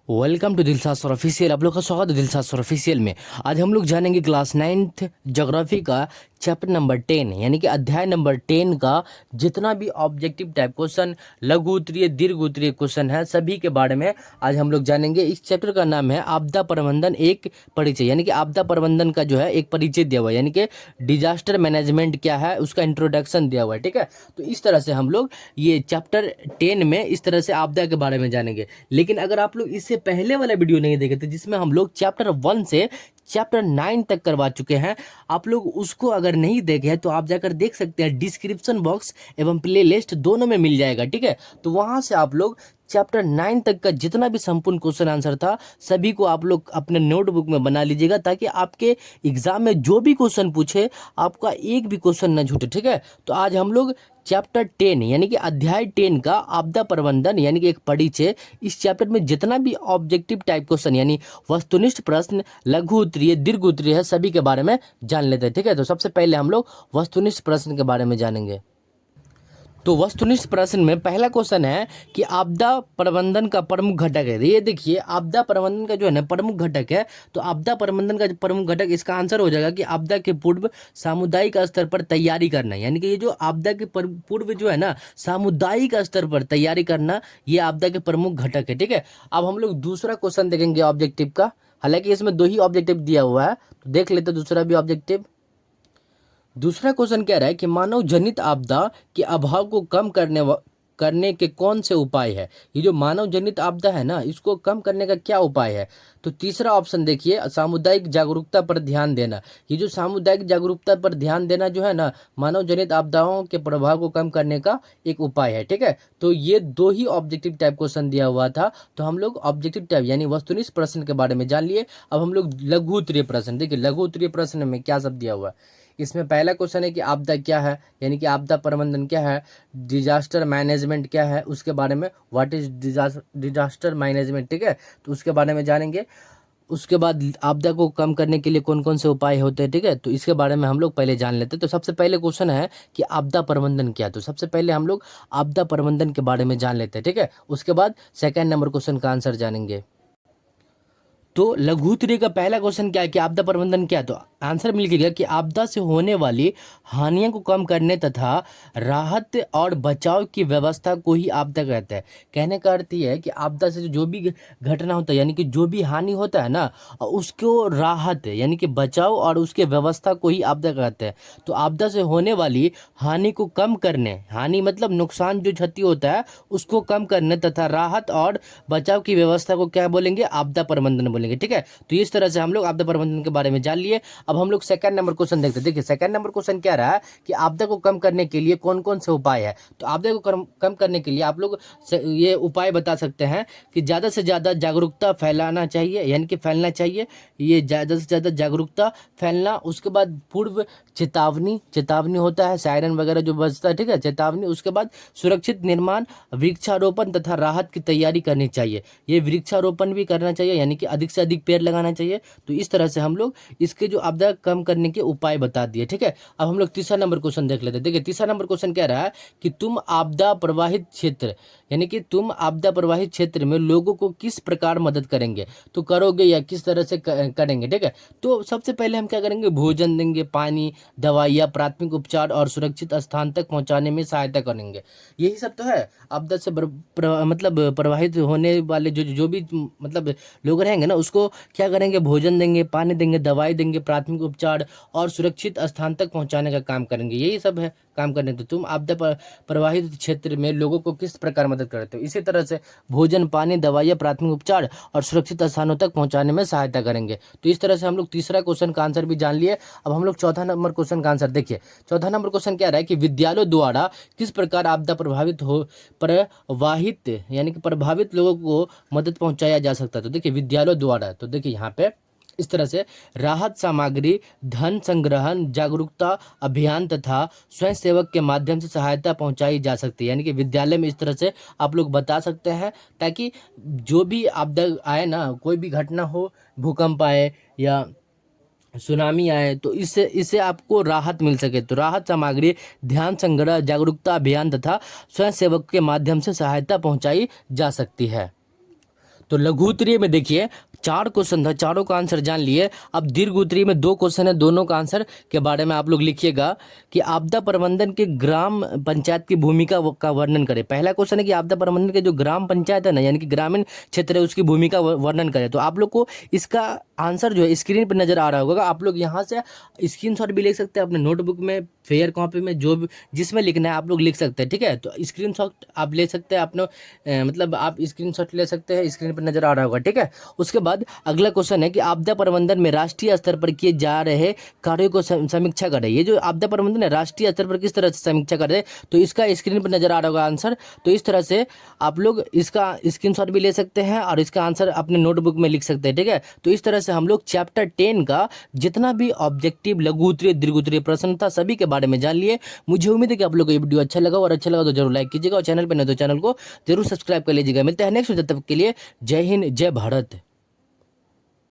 Welcome to Dilshad sir official. आप लोग का स्वागत है दिलसाद सर ऑफिशियल में। आज हम लोग जानेंगे क्लास 9th ज्योग्राफी का चैप्टर नंबर 10 यानी कि अध्याय नंबर 10 का जितना भी ऑब्जेक्टिव टाइप क्वेश्चन, लघु उत्तरीय, दीर्घ उत्तरीय क्वेश्चन है, सभी के बारे में आज हम लोग जानेंगे। इस चैप्टर का नाम है आपदा प्रबंधन एक परिचय, यानी कि आपदा प्रबंधन का जो है एक परिचय दिया हुआ है, यानी कि डिजास्टर मैनेजमेंट क्या है उसका इंट्रोडक्शन दिया हुआ है। ठीक है, तो इस तरह से हम लोग ये चैप्टर 10 में इस तरह से आपदा के बारे में जानेंगे। लेकिन अगर आप लोग इससे पहले वाला वीडियो नहीं देखे थे जिसमें हम लोग चैप्टर 1 से चैप्टर 9 तक करवा चुके हैं, आप लोग उसको अगर नहीं देखे हैं तो आप जाकर देख सकते हैं। डिस्क्रिप्शन बॉक्स एवं प्ले लिस्ट दोनों में मिल जाएगा। ठीक है, तो वहां से आप लोग चैप्टर 9 तक का जितना भी संपूर्ण क्वेश्चन आंसर था सभी को आप लोग अपने नोटबुक में बना लीजिएगा, ताकि आपके एग्जाम में जो भी क्वेश्चन पूछे आपका एक भी क्वेश्चन न छूटे। ठीक है, तो आज हम लोग चैप्टर 10 यानी कि अध्याय 10 का आपदा प्रबंधन यानी कि एक परिचय, इस चैप्टर में जितना भी ऑब्जेक्टिव टाइप क्वेश्चन यानी वस्तुनिष्ठ प्रश्न, लघु उत्तरीय, दीर्घ उत्तरीय है, सभी के बारे में जान लेते हैं। ठीक है, तो सबसे पहले हम लोग वस्तुनिष्ठ प्रश्न के बारे में जानेंगे। तो वस्तुनिष्ठ प्रश्न में पहला क्वेश्चन है कि आपदा प्रबंधन का प्रमुख घटक है। ये देखिए, आपदा प्रबंधन का जो है ना प्रमुख घटक है, तो आपदा प्रबंधन का जो प्रमुख घटक, इसका आंसर हो जाएगा कि आपदा के पूर्व सामुदायिक स्तर पर तैयारी करना। यानी कि ये जो आपदा के पूर्व जो है ना सामुदायिक स्तर पर तैयारी करना, ये आपदा के प्रमुख घटक है। ठीक है, अब हम लोग दूसरा क्वेश्चन देखेंगे ऑब्जेक्टिव का। हालांकि इसमें दो ही ऑब्जेक्टिव दिया हुआ है, तो देख लेते दूसरा भी ऑब्जेक्टिव। दूसरा क्वेश्चन कह रहा है कि मानव जनित आपदा के अभाव को कम करने के कौन से उपाय है। ये जो मानव जनित आपदा है ना, इसको कम करने का क्या उपाय है। तो तीसरा ऑप्शन देखिए, सामुदायिक जागरूकता पर ध्यान देना। ये जो सामुदायिक जागरूकता पर ध्यान देना जो है ना, मानव जनित आपदाओं के प्रभाव को कम करने का एक उपाय है। ठीक है, तो ये दो ही ऑब्जेक्टिव टाइप क्वेश्चन दिया हुआ था, तो हम लोग ऑब्जेक्टिव टाइप यानी वस्तुनिष्ठ प्रश्न के बारे में जान लिए। अब हम लोग लघु उत्तरीय प्रश्न देखिए, लघु उत्तरीय प्रश्न में क्या सब दिया हुआ है। इसमें पहला क्वेश्चन है कि आपदा क्या है, यानी कि आपदा प्रबंधन क्या है, डिजास्टर मैनेजमेंट क्या है, उसके बारे में व्हाट इज डिजास्टर मैनेजमेंट। ठीक है, तो उसके बारे में जानेंगे। उसके बाद आपदा को कम करने के लिए कौन कौन से उपाय होते हैं। ठीक है, तो इसके बारे में हम लोग पहले जान लेते हैं। तो सबसे पहले क्वेश्चन है कि आपदा प्रबंधन क्या है, तो सबसे पहले हम लोग आपदा प्रबंधन के बारे में जान लेते हैं। ठीक है, उसके बाद सेकेंड नंबर क्वेश्चन का आंसर जानेंगे। तो लघु उत्तरीय का पहला क्वेश्चन क्या है कि आपदा प्रबंधन क्या है, तो आंसर मिल गया कि आपदा से होने वाली हानियों को कम करने तथा राहत और बचाव की व्यवस्था को ही आपदा कहते हैं। कहने का अर्थ यह है कि आपदा से जो भी घटना होता है यानी कि जो भी हानि होता है ना, उसको राहत यानी कि बचाव और उसके व्यवस्था को ही आपदा कहते हैं। तो आपदा से होने वाली हानि को कम करने, हानि मतलब नुकसान जो क्षति होता है उसको कम करने तथा राहत और बचाव की व्यवस्था को क्या बोलेंगे, आपदा प्रबंधन बोलेंगे। ठीक है, तो इस तरह से हम लोग आपदा प्रबंधन के बारे में जान लिए। अब हम लोग सेकंड नंबर क्वेश्चन देखते हैं। देखिए, सेकंड नंबर क्वेश्चन क्या रहा है कि आपदा को कम करने के लिए कौन कौन से उपाय है। तो आपदा को कम करने के लिए आप लोग ये उपाय बता सकते हैं कि ज़्यादा से ज़्यादा जागरूकता फैलाना चाहिए, यानी कि फैलना चाहिए, ये ज़्यादा से ज़्यादा जागरूकता फैलना। उसके बाद पूर्व चेतावनी, चेतावनी होता है सायरन वगैरह जो बजता है। ठीक है, चेतावनी। उसके बाद सुरक्षित निर्माण, वृक्षारोपण तथा राहत की तैयारी करनी चाहिए। ये वृक्षारोपण भी करना चाहिए, यानी कि अधिक से अधिक पेड़ लगाना चाहिए। तो इस तरह से हम लोग इसके जो आपदा कम करने के उपाय बता दिए। ठीक है, अब हम लोग तीसरा नंबर क्वेश्चन देख लेते हैं। देखिए, तीसरा नंबर क्वेश्चन कह रहा है कि तुम आपदा प्रभावित क्षेत्र, यानी कि तुम आपदा प्रभावित क्षेत्र में लोगों को किस प्रकार मदद करेंगे, तो करोगे या किस तरह से करेंगे। ठीक है, तो सबसे पहले हम क्या करेंगे, भोजन देंगे, पानी, दवाइयाँ, प्राथमिक उपचार और सुरक्षित स्थान तक पहुंचाने में सहायता करेंगे। यही सब तो है आपदा से मतलब प्रभावित होने वाले जो जो भी मतलब लोग रहेंगे ना, उसको क्या करेंगे, भोजन देंगे, पानी देंगे, दवाई देंगे, प्राथमिक उपचार और सुरक्षित स्थान तक पहुंचाने का काम करेंगे। यही सब है काम करने। तो तुम आपदा प्रभावित क्षेत्र में लोगों को किस प्रकार मदद करते हो, इसी तरह से भोजन, पानी, दवाइयाँ, प्राथमिक उपचार और सुरक्षित स्थानों तक पहुंचाने में सहायता करेंगे। तो इस तरह से हम लोग तीसरा क्वेश्चन का आंसर भी जान लिए। अब हम लोग चौथा नंबर क्वेश्चन का आंसर देखिए। चौथा नंबर क्वेश्चन क्या रहा है कि विद्यालयों द्वारा किस प्रकार आपदा प्रभावित यानी कि प्रभावित लोगों को मदद पहुंचाया जा सकता है। तो देखिए, विद्यालयों द्वारा, तो देखिए यहाँ पे इस तरह से राहत सामग्री, धन संग्रहण, जागरूकता अभियान तथा स्वयं सेवक के माध्यम से सहायता पहुंचाई जा सकती है। यानी कि विद्यालय में इस तरह से आप लोग बता सकते हैं, ताकि जो भी आपदा आए ना, कोई भी घटना हो, भूकंप आए या सुनामी आए, तो इससे आपको राहत मिल सके। तो राहत सामग्री, ध्यान संग्रह, जागरूकता अभियान तथा स्वयं सेवक के माध्यम से सहायता पहुंचाई जा सकती है। तो लघु उत्तरीय में देखिए 4 क्वेश्चन था, चारों का आंसर जान लिए। अब दीर्घ उत्तरीय में 2 क्वेश्चन है, दोनों का आंसर के बारे में आप लोग लिखिएगा कि आपदा प्रबंधन के ग्राम पंचायत की भूमिका का वर्णन करें। पहला क्वेश्चन है कि आपदा प्रबंधन के जो ग्राम पंचायत है ना, यानी कि ग्रामीण क्षेत्र है, उसकी भूमिका वर्णन करें। तो आप लोग को इसका आंसर जो है स्क्रीन पर नजर आ रहा होगा, आप लोग यहाँ से स्क्रीनशॉट भी ले सकते हैं अपने नोटबुक में, फेयर कॉपी में, जो भी जिसमें लिखना है आप लोग लिख सकते हैं, ठीक है। तो स्क्रीनशॉट आप ले सकते हैं अपने, मतलब आप स्क्रीनशॉट ले सकते हैं, स्क्रीन पर नजर आ रहा होगा, ठीक है। उसके बाद अगला क्वेश्चन है कि आपदा प्रबंधन में राष्ट्रीय स्तर पर किए जा रहे कार्यों को समीक्षा करें। ये जो आपदा प्रबंधन है राष्ट्रीय स्तर पर किस तरह से समीक्षा करें, तो इसका स्क्रीन पर नजर आ रहा होगा आंसर। तो इस तरह से आप लोग इसका स्क्रीनशॉट भी ले सकते हैं और इसका आंसर अपने नोटबुक में लिख सकते हैं, ठीक है। तो इस तरह से हम लोग चैप्टर 10 का जितना भी ऑब्जेक्टिव, लघु उत्तरीय, दीर्घ उत्तरीय प्रश्न था सभी के बारे में जान लिए। मुझे उम्मीद है कि आप लोगों को ये वीडियो अच्छा लगा, और अच्छा लगा तो जरूर लाइक कीजिएगा, और चैनल पर नहीं तो चैनल को जरूर सब्सक्राइब कर लीजिएगा। मिलते हैं नेक्स्ट वीडियो, तब तक के लिए जय हिंद, जय भारत।